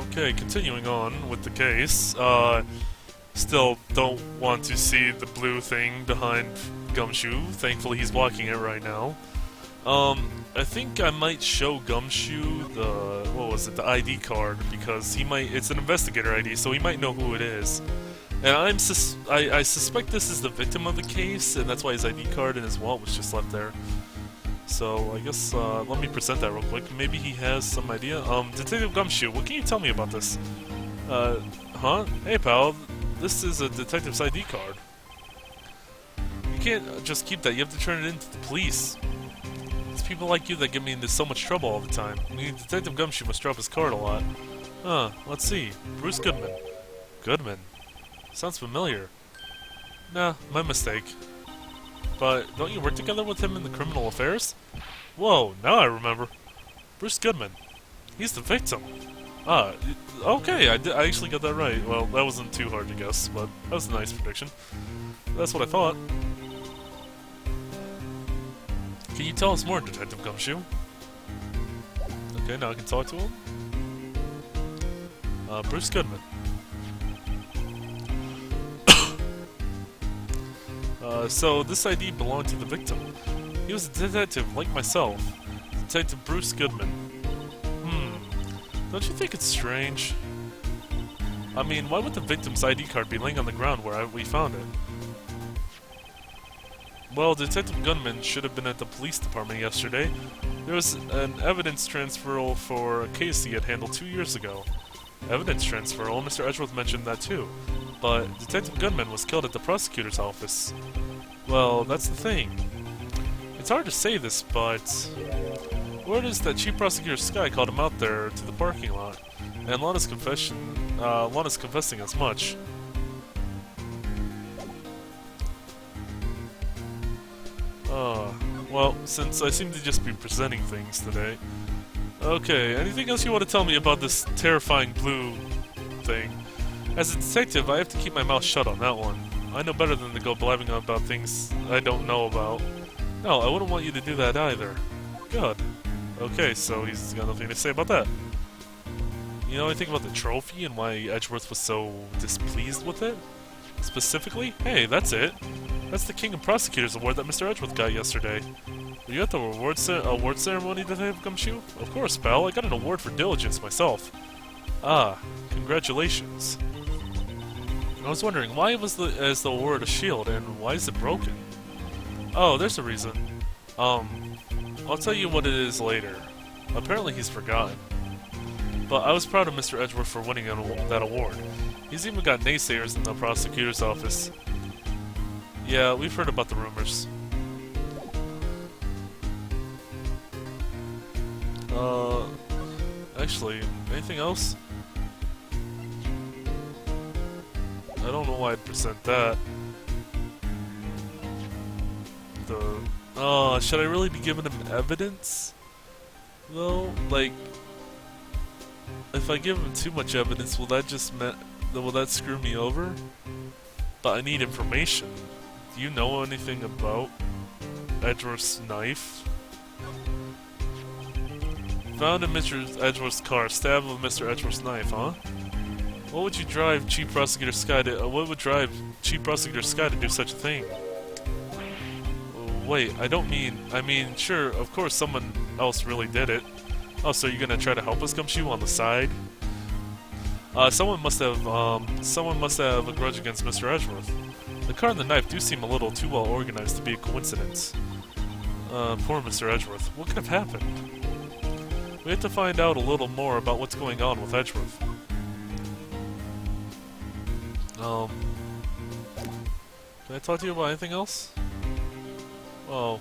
Okay, continuing on with the case. Still don't want to see the blue thing behind Gumshoe. Thankfully, he's blocking it right now. I think I might show Gumshoe the ID card, because it's an investigator ID, so he might know who it is. And I suspect this is the victim of the case, and that's why his ID card and his wallet was just left there. So, I guess, let me present that real quick. Maybe he has some idea. Detective Gumshoe, what can you tell me about this? Huh? Hey, pal, this is a detective's ID card. You can't just keep that, you have to turn it in to the police. It's people like you that get me into so much trouble all the time. I mean, Detective Gumshoe must drop his card a lot. Huh, let's see. Bruce Goodman. Goodman? Sounds familiar. Nah, my mistake. But don't you work together with him in the criminal affairs? Whoa, now I remember. Bruce Goodman. He's the victim. Ah, okay, I actually got that right. Well, that wasn't too hard to guess, but that was a nice prediction. That's what I thought. Can you tell us more, Detective Gumshoe? Okay, now I can talk to him. Bruce Goodman. So this ID belonged to the victim. He was a detective like myself, Detective Bruce Goodman. Don't you think it's strange? I mean, why would the victim's ID card be laying on the ground where we found it? Well, Detective Goodman should have been at the police department yesterday. There was an evidence transferal for a case he had handled 2 years ago. Evidence transferal? Mr. Edgeworth mentioned that too. But Detective Goodman was killed at the prosecutor's office. Well, that's the thing. It's hard to say this, but word is that Chief Prosecutor Sky called him out there to the parking lot, and Lana's confessing as much. Well, since I seem to just be presenting things today. Okay, anything else you want to tell me about this terrifying blue thing? As a detective, I have to keep my mouth shut on that one. I know better than to go blabbing on about things I don't know about. No, I wouldn't want you to do that either. Good. Okay, so he's got nothing to say about that. You know anything about the trophy and why Edgeworth was so displeased with it? Specifically? Hey, that's it. That's the King of Prosecutors Award that Mr. Edgeworth got yesterday. Were you at the award ceremony, Detective Gumshoe? Of course, pal. I got an award for diligence myself. Ah, congratulations. I was wondering, why is the award a shield, and why is it broken? Oh, there's a reason. I'll tell you what it is later. Apparently he's forgotten. But I was proud of Mr. Edgeworth for winning that award. He's even got naysayers in the prosecutor's office. Yeah, we've heard about the rumors. Actually, anything else? I don't know why I'd present that. Should I really be giving him evidence? Though, like, if I give him too much evidence, will that screw me over? But I need information. Do you know anything about Edgeworth's knife? Found in Mr. Edgeworth's car, stab with Mr. Edgeworth's knife, huh? What would drive Chief Prosecutor Sky to do such a thing? Wait, I mean, sure, of course someone else really did it. Oh, so you're gonna try to help us, Gumshoe, on the side? Someone must have a grudge against Mr. Edgeworth. The car and the knife do seem a little too well organized to be a coincidence. Poor Mr. Edgeworth. What could have happened? We have to find out a little more about what's going on with Edgeworth. Can I talk to you about anything else? Oh,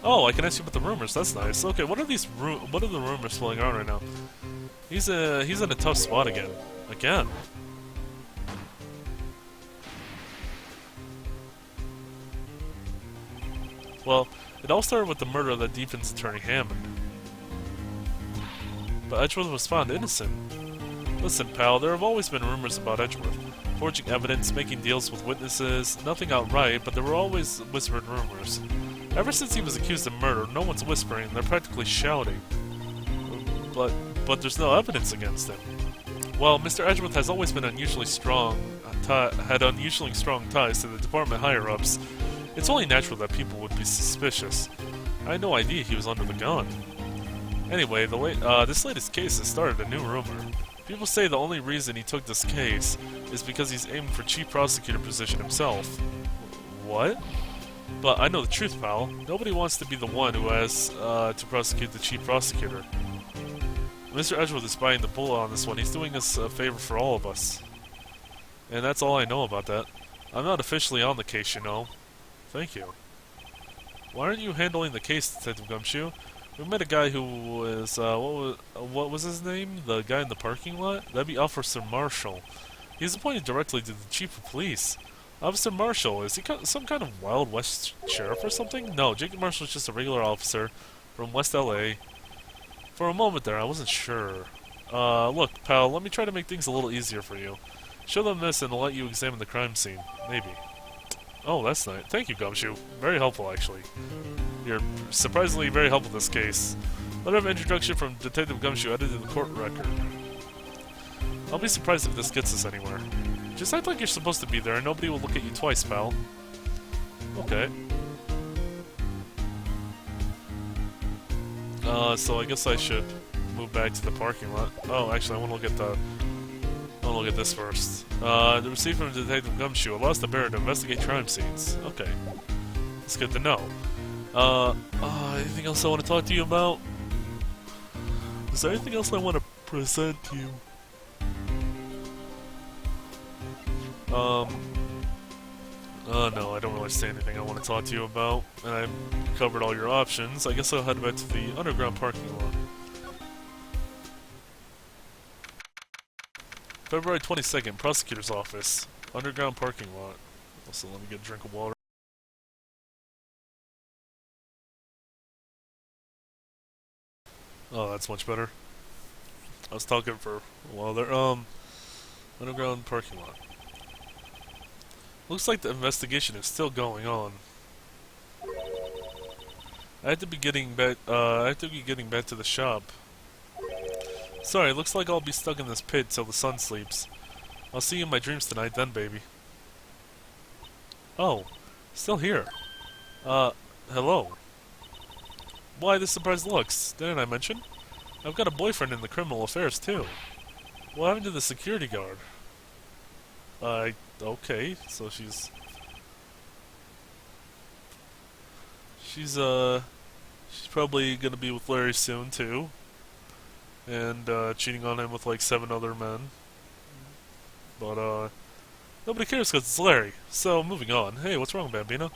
I can ask you about the rumors. That's nice. Okay, what are the rumors flowing around right now? He's in a tough spot again. Again. Well, it all started with the murder of the defense attorney Hammond. But Edgeworth was found innocent. Listen, pal, there have always been rumors about Edgeworth. Forging evidence, making deals with witnesses, nothing outright, but there were always whispered rumors. Ever since he was accused of murder, no one's whispering, they're practically shouting. But there's no evidence against him. While Mr. Edgeworth has always been unusually strong, had unusually strong ties to the department higher-ups, it's only natural that people would be suspicious. I had no idea he was under the gun. Anyway, this latest case has started a new rumor. People say the only reason he took this case is because he's aiming for chief prosecutor position himself. What? But I know the truth, pal. Nobody wants to be the one who has to prosecute the chief prosecutor. Mr. Edgeworth is biting the bullet on this one. He's doing us a favor for all of us. And that's all I know about that. I'm not officially on the case, you know. Thank you. Why aren't you handling the case, Detective Gumshoe? We met a guy who was, what was his name? The guy in the parking lot? That'd be Officer Marshall. He's appointed directly to the Chief of Police. Officer Marshall, is he some kind of Wild West sheriff or something? No, Jacob Marshall's just a regular officer from West LA. For a moment there, I wasn't sure. Look, pal, let me try to make things a little easier for you. Show them this and they'll let you examine the crime scene. Maybe. Oh, that's nice. Thank you, Gumshoe. Very helpful, actually. You're surprisingly very helpful in this case. Letter of introduction from Detective Gumshoe added to the court record. I'll be surprised if this gets us anywhere. Just act like you're supposed to be there and nobody will look at you twice, pal. Okay. So I guess I should move back to the parking lot. Oh, actually, I want to look at this first. The receipt from Detective Gumshoe allows the bearer to investigate crime scenes. Okay. It's good to know. Anything else I want to talk to you about? Is there anything else I want to present to you? No, I don't really see anything I want to talk to you about. And I've covered all your options. I guess I'll head back to the underground parking lot. February 22nd, Prosecutor's Office. Underground parking lot. Also, let me get a drink of water. Oh, that's much better. I was talking for a while there. Underground parking lot. Looks like the investigation is still going on. I have to be getting back to the shop. Sorry, looks like I'll be stuck in this pit till the sun sleeps. I'll see you in my dreams tonight then, baby. Oh, still here. Hello. Why this surprised looks? Didn't I mention? I've got a boyfriend in the criminal affairs, too. What happened to the security guard? Okay, so she's probably gonna be with Larry soon, too. And, cheating on him with, like, 7 other men. But, nobody cares because it's Larry. So, moving on. Hey, what's wrong, Bambino?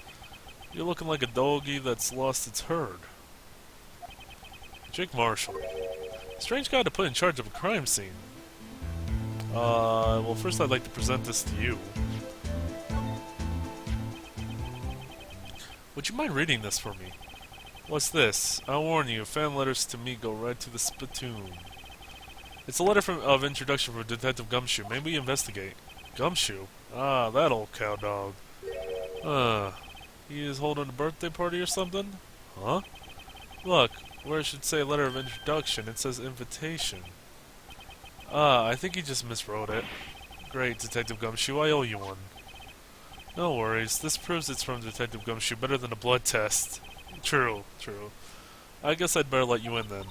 You're looking like a doggy that's lost its herd. Jake Marshall. Strange guy to put in charge of a crime scene. Well, first I'd like to present this to you. Would you mind reading this for me? What's this? I'll warn you, fan letters to me go right to the spittoon. It's a letter of introduction from Detective Gumshoe. Maybe we investigate. Gumshoe? Ah, that old cow dog. He is holding a birthday party or something? Huh? Look, where it should say letter of introduction, it says invitation. I think he just miswrote it. Great, Detective Gumshoe, I owe you one. No worries, this proves it's from Detective Gumshoe better than a blood test. True. I guess I'd better let you in then.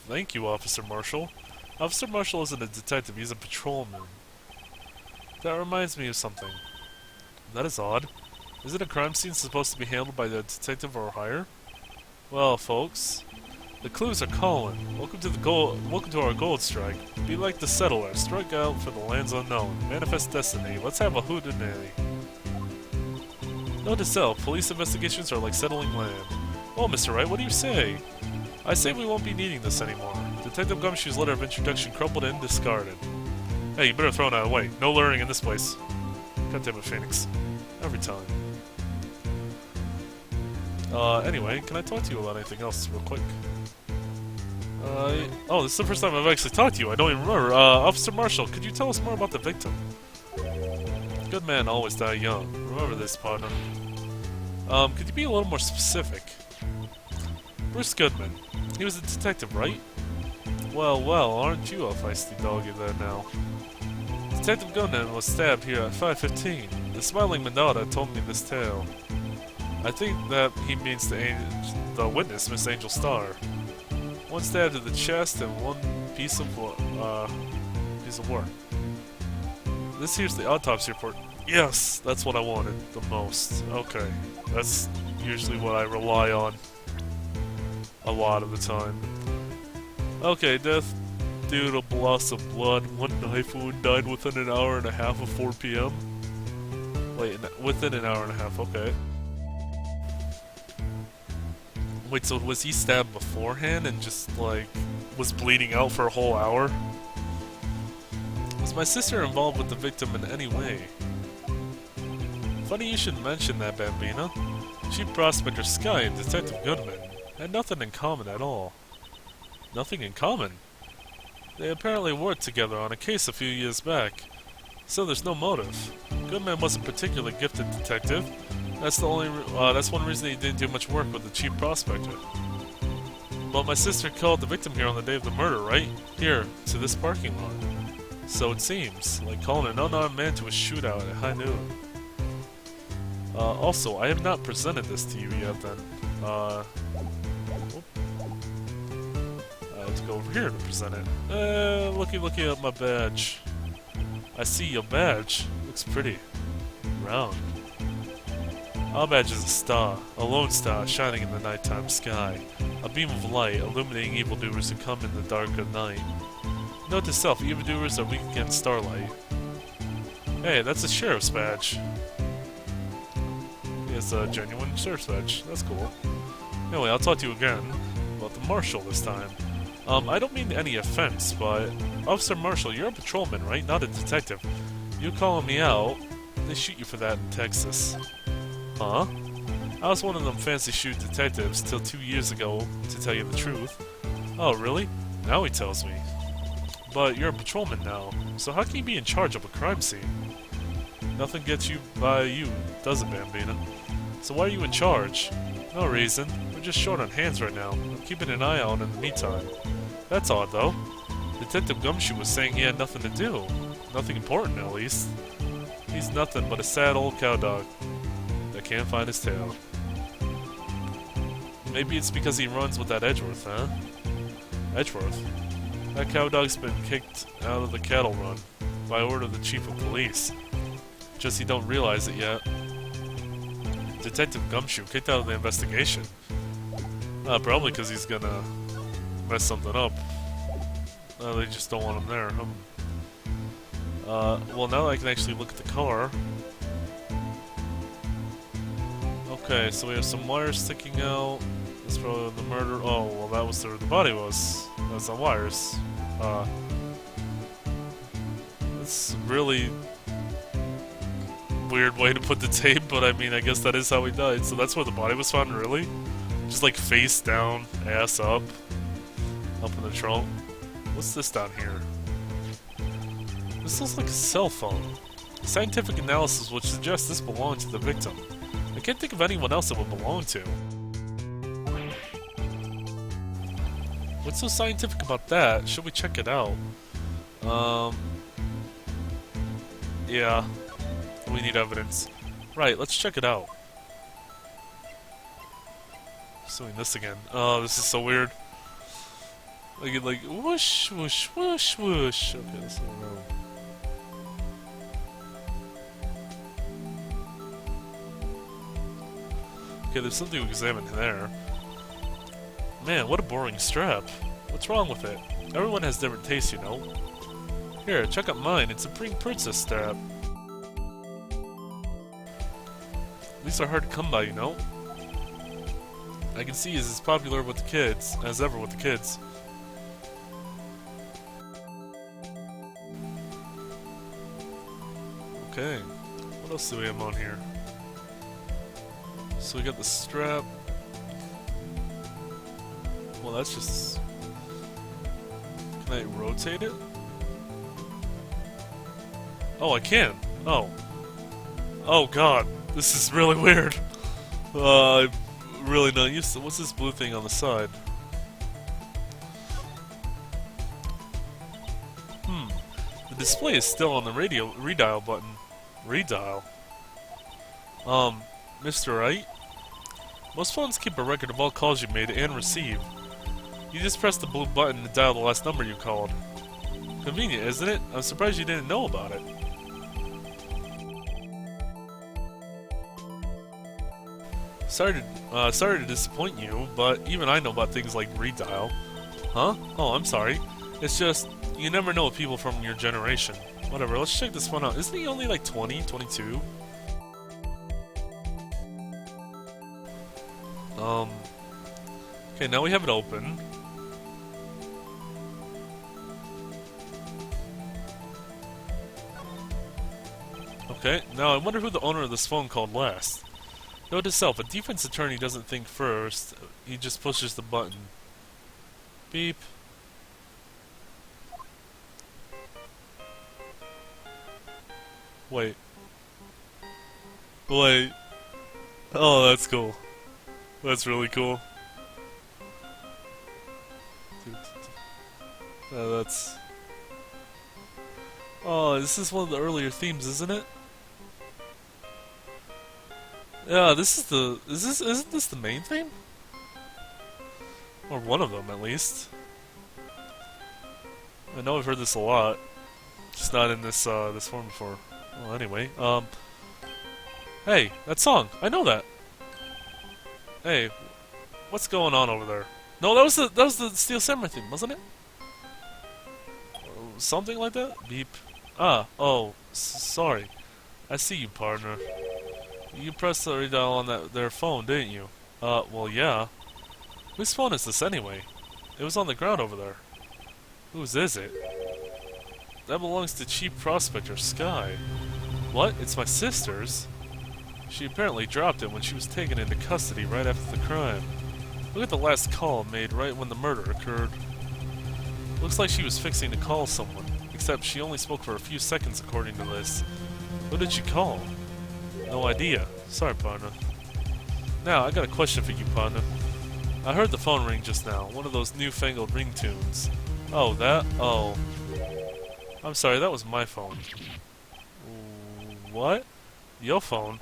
Thank you, Officer Marshall. Officer Marshall isn't a detective, he's a patrolman. That reminds me of something. That is odd. Isn't a crime scene supposed to be handled by the detective or higher? Well, folks, the clues are calling. Welcome to our gold strike. Be like the settler, strike out for the lands unknown. Manifest destiny. Let's have a hootenanny. Note to self, police investigations are like settling land. Oh, Mr. Wright, what do you say? I say we won't be needing this anymore. Detective Gumshoe's letter of introduction crumpled and discarded. Hey, you better throw that away. No learning in this place. Goddamn it, Phoenix. Every time. Anyway, can I talk to you about anything else real quick? Oh, this is the first time I've actually talked to you. I don't even remember. Officer Marshall, could you tell us more about the victim? Good men always die young. Remember this, partner. Could you be a little more specific? Bruce Goodman. He was a detective, right? Well, well, aren't you a feisty doggy there now? Detective Goodman was stabbed here at 5:15. The smiling Madonna told me this tale. I think that he means the witness, Miss Angel Starr. One stab to the chest and one piece of work. This here's the autopsy report. Yes, that's what I wanted the most. Okay, that's usually what I rely on a lot of the time. Okay, death due to loss of blood. One knife wound, died within an hour and a half of 4 p.m. Wait, within an hour and a half, okay. Wait, so was he stabbed beforehand and just, like, was bleeding out for a whole hour? Was my sister involved with the victim in any way? Funny you should mention that, Bambina. Chief Prospector Sky and Detective Goodman had nothing in common at all. Nothing in common? They apparently worked together on a case a few years back, so there's no motive. Goodman wasn't a particularly gifted detective. That's one reason he didn't do much work with the Chief Prospector. But my sister called the victim here on the day of the murder, right? Here, to this parking lot. So it seems, like calling an unarmed man to a shootout at high noon. Also, I have not presented this to you yet then. I have to go over here to present it. Looky at my badge. I see your badge. Looks pretty. Round. Our badge is a star, a lone star shining in the nighttime sky, a beam of light illuminating evildoers who come in the dark of night. Note to self, evildoers are weak against starlight. Hey, that's a sheriff's badge. It's a genuine sheriff's badge. That's cool. Anyway, I'll talk to you again about the marshal this time. I don't mean any offense, but Officer Marshall, you're a patrolman, right? Not a detective. You calling me out, they shoot you for that in Texas. Huh? I was one of them fancy shoot detectives till 2 years ago, to tell you the truth. Oh, really? Now he tells me. But you're a patrolman now, so how can you be in charge of a crime scene? Nothing gets you by you, does it, Bambina? So why are you in charge? No reason. We're just short on hands right now. I'm keeping an eye out in the meantime. That's odd, though. Detective Gumshoe was saying he had nothing to do. Nothing important, at least. He's nothing but a sad old cowdog that can't find his tail. Maybe it's because he runs with that Edgeworth, huh? Edgeworth? That cowdog's been kicked out of the cattle run by order of the chief of police. Just he don't realize it yet. Detective Gumshoe kicked out of the investigation. Probably because he's gonna mess something up. They just don't want him there. Well, now I can actually look at the car. Okay, so we have some wires sticking out. That's probably the murder. Oh, well, that was where the body was. That's on wires. It's a really weird way to put the tape, but I mean, I guess that is how he died. So that's where the body was found, really? Just like face down, ass up in the trunk. What's this down here? This looks like a cell phone. Scientific analysis would suggest this belonged to the victim. I can't think of anyone else it would belong to. What's so scientific about that? Should we check it out? Yeah. We need evidence. Right, let's check it out. Just doing this again. Oh, this is so weird. Like whoosh, whoosh, whoosh, whoosh. Okay, let's go around. Okay, there's something to examine there. Man, what a boring strap. What's wrong with it? Everyone has different tastes, you know. Here, check out mine. It's a Supreme Princess strap. These are hard to come by, you know. I can see he's as popular with the kids as ever with the kids. Okay, what else do we have on here? So we got the strap. Well, that's just... Can I rotate it? Oh, I can. Oh. Oh god, this is really weird. I'm really not used to... What's this blue thing on the side? The display is still on the radio redial button. Redial? Mr. Wright? Most phones keep a record of all calls you made and received. You just press the blue button to dial the last number you called. Convenient, isn't it? I'm surprised you didn't know about it. Sorry to disappoint you, but even I know about things like redial. Huh? Oh, I'm sorry. It's just, you never know with people from your generation. Whatever, let's check this one out. Isn't he only like 20, 22? Okay, now we have it open. Okay, now I wonder who the owner of this phone called last. Note to self, a defense attorney doesn't think first, he just pushes the button. Beep. Wait. Wait. Oh, that's cool. That's really cool. That's... Oh, this is one of the earlier themes, isn't it? Yeah, this is the... Isn't this the main theme? Or one of them, at least. I know I've heard this a lot. Just not in this, this form before. Well, anyway, Hey, that song! I know that! Hey, what's going on over there? No, that was the Steel Samurai theme, wasn't it? Something like that? Beep. Ah, oh, sorry. I see you, partner. You pressed the redial on their phone, didn't you? Well, yeah. Whose phone is this anyway? It was on the ground over there. Whose is it? That belongs to Chief Prospector Sky. What? It's my sister's? She apparently dropped it when she was taken into custody right after the crime. Look at the last call made right when the murder occurred. Looks like she was fixing to call someone, except she only spoke for a few seconds according to this. Who did she call? No idea. Sorry, partner. Now, I got a question for you, partner. I heard the phone ring just now, one of those newfangled ringtones. Oh, that? Oh. I'm sorry, that was my phone. What? Your phone?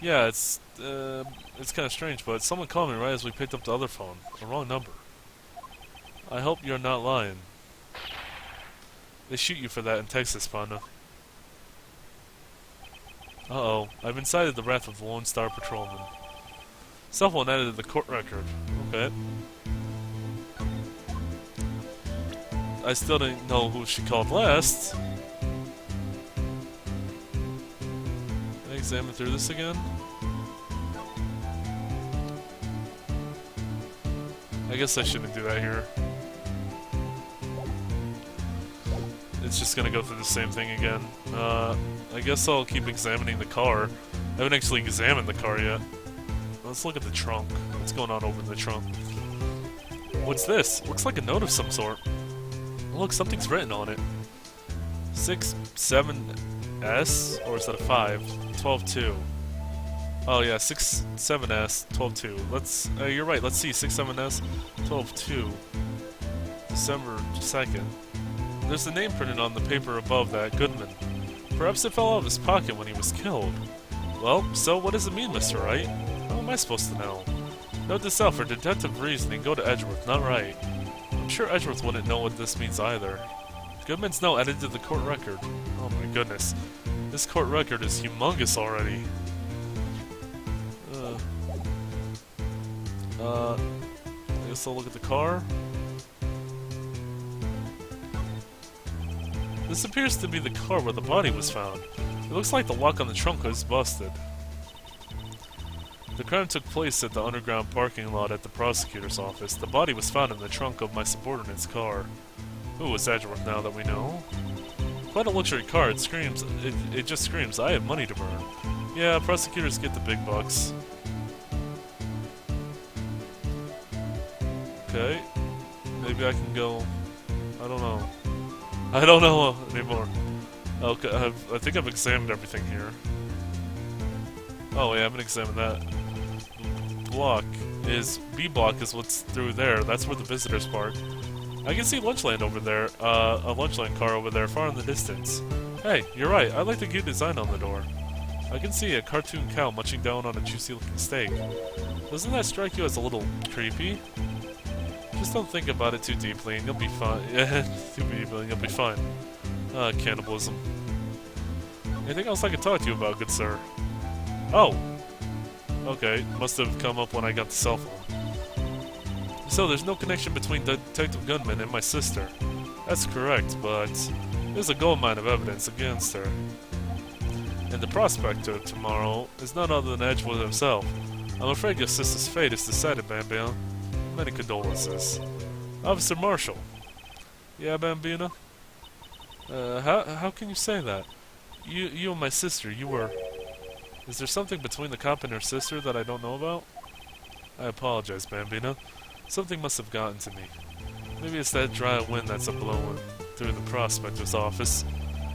Yeah, it's kind of strange, but someone called me right as we picked up the other phone. The wrong number. I hope you're not lying. They shoot you for that in Texas, partner. Uh-oh. I've incited the wrath of the Lone Star Patrolman. Cell phone added to the court record. Okay. I still didn't know who she called last. Can I examine through this again? I guess I shouldn't do that here. It's just gonna go through the same thing again. I guess I'll keep examining the car. I haven't actually examined the car yet. Let's look at the trunk. What's going on over in the trunk? What's this? Looks like a note of some sort. Look, something's written on it. 67S? Or is that a 5? 12-2. Oh yeah, 67S, 12-2. Let's, you're right, let's see, 67S, 12-2. December 2nd. There's the name printed on the paper above that, Goodman. Perhaps it fell out of his pocket when he was killed. Well, so what does it mean, Mr. Wright? How am I supposed to know? Note this out for detective reasoning, go to Edgeworth, not Wright. I'm sure Edgeworth wouldn't know what this means either. Goodman's note added to the court record. Oh my goodness. This court record is humongous already. I guess I'll look at the car. This appears to be the car where the body was found. It looks like the lock on the trunk was busted. The crime took place at the underground parking lot at the prosecutor's office. The body was found in the trunk of my subordinate's car. Ooh, it's Edgeworth now that we know. Quite a luxury car, it screams, it just screams, I have money to burn. Yeah, prosecutors get the big bucks. Okay, maybe I can go, I don't know. I don't know anymore. Okay, I think I've examined everything here. Oh yeah, I haven't examined that. B block is what's through there, that's where the visitors park. I can see Lunchland over there, a Lunchland car over there, far in the distance. Hey, you're right, I like the cute design on the door. I can see a cartoon cow munching down on a juicy-looking steak. Doesn't that strike you as a little creepy? Just don't think about it too deeply and you'll be fine. Yeah, too deeply and you'll be fine. Cannibalism. Anything else I can talk to you about, good sir? Oh! Okay, must have come up when I got the cell phone. So, there's no connection between Detective Goodman and my sister. That's correct, but there's a gold mine of evidence against her. And the prospector tomorrow is none other than Edgewood himself. I'm afraid your sister's fate is decided, Bambino. Many condolences. Officer Marshall. Yeah, Bambino? How can you say that? You and my sister, you were... Is there something between the cop and her sister that I don't know about? I apologize, Bambino. Something must have gotten to me. Maybe it's that dry wind that's a-blowing through the prospector's office.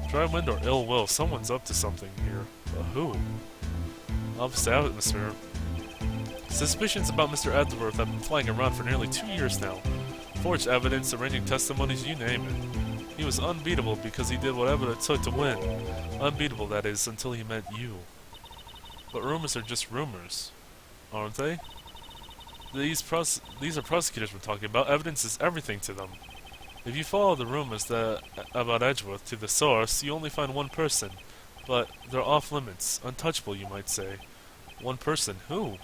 Dry wind or ill will, someone's up to something here. But who? Officer Atmosphere. Suspicions about Mr. Edgeworth have been flying around for nearly 2 years now. Forged evidence, arranging testimonies, you name it. He was unbeatable because he did whatever it took to win. Unbeatable, that is, until he met you. But rumors are just rumors, aren't they? These are prosecutors we're talking about. Evidence is everything to them. If you follow the rumors about Edgeworth to the source, you only find one person. But they're off limits, untouchable, you might say. One person? Who?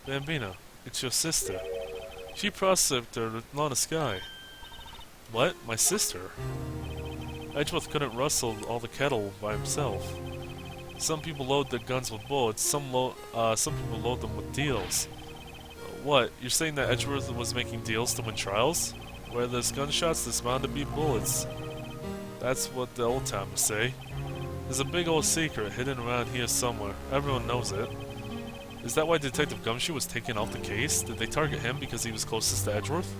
Bambino, it's your sister. She prosecuted Lana Sky. What? My sister? Edgeworth couldn't rustle all the kettle by himself. Some people load their guns with bullets, some people load them with deals. What? You're saying that Edgeworth was making deals to win trials? Where there's gunshots, there's bound to be bullets. That's what the old timers say. There's a big old secret hidden around here somewhere. Everyone knows it. Is that why Detective Gumshoe was taken off the case? Did they target him because he was closest to Edgeworth?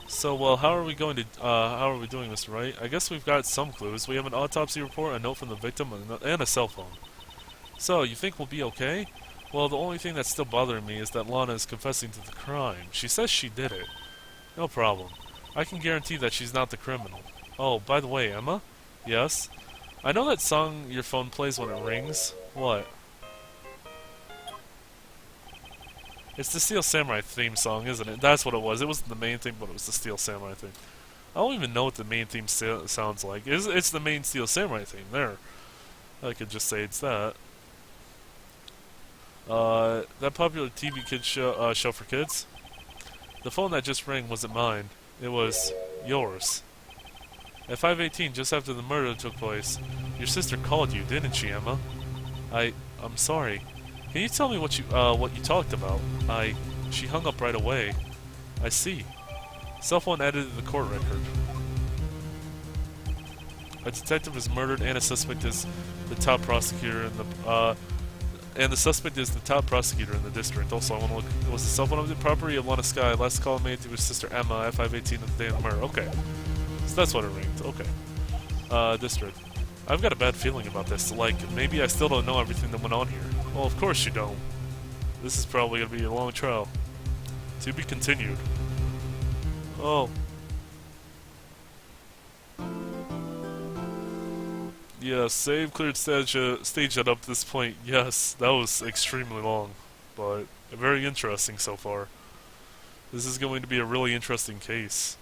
So, well, how are we doing, Mr. Wright? I guess we've got some clues. We have an autopsy report, a note from the victim, and a cell phone. So, you think we'll be okay? Well, the only thing that's still bothering me is that Lana is confessing to the crime. She says she did it. No problem. I can guarantee that she's not the criminal. Oh, by the way, Emma? Yes? I know that song your phone plays when it rings. What? It's the Steel Samurai theme song, isn't it? That's what it was. It wasn't the main theme, but it was the Steel Samurai theme. I don't even know what the main theme sounds like. It's the main Steel Samurai theme. There. I could just say it's that. That popular TV kids show for kids? The phone that just rang wasn't mine. It was yours. At 5:18, just after the murder took place, your sister called you, didn't she, Emma? I'm sorry. Can you tell me what you talked about? She hung up right away. I see. Cell phone added to the court record. A detective is murdered and a suspect is the top prosecutor in the, district. Also, I want to look, was the cell phone of the property of Lana Sky, last call made to his sister Emma at 5:18 of the day of the murder. Okay. So that's what it ringed. Okay. District. I've got a bad feeling about this. Like, maybe I still don't know everything that went on here. Well, of course you don't. This is probably going to be a long trial. To be continued. Oh. Yeah, save cleared stage at up to this point. Yes, that was extremely long. But very interesting so far. This is going to be a really interesting case.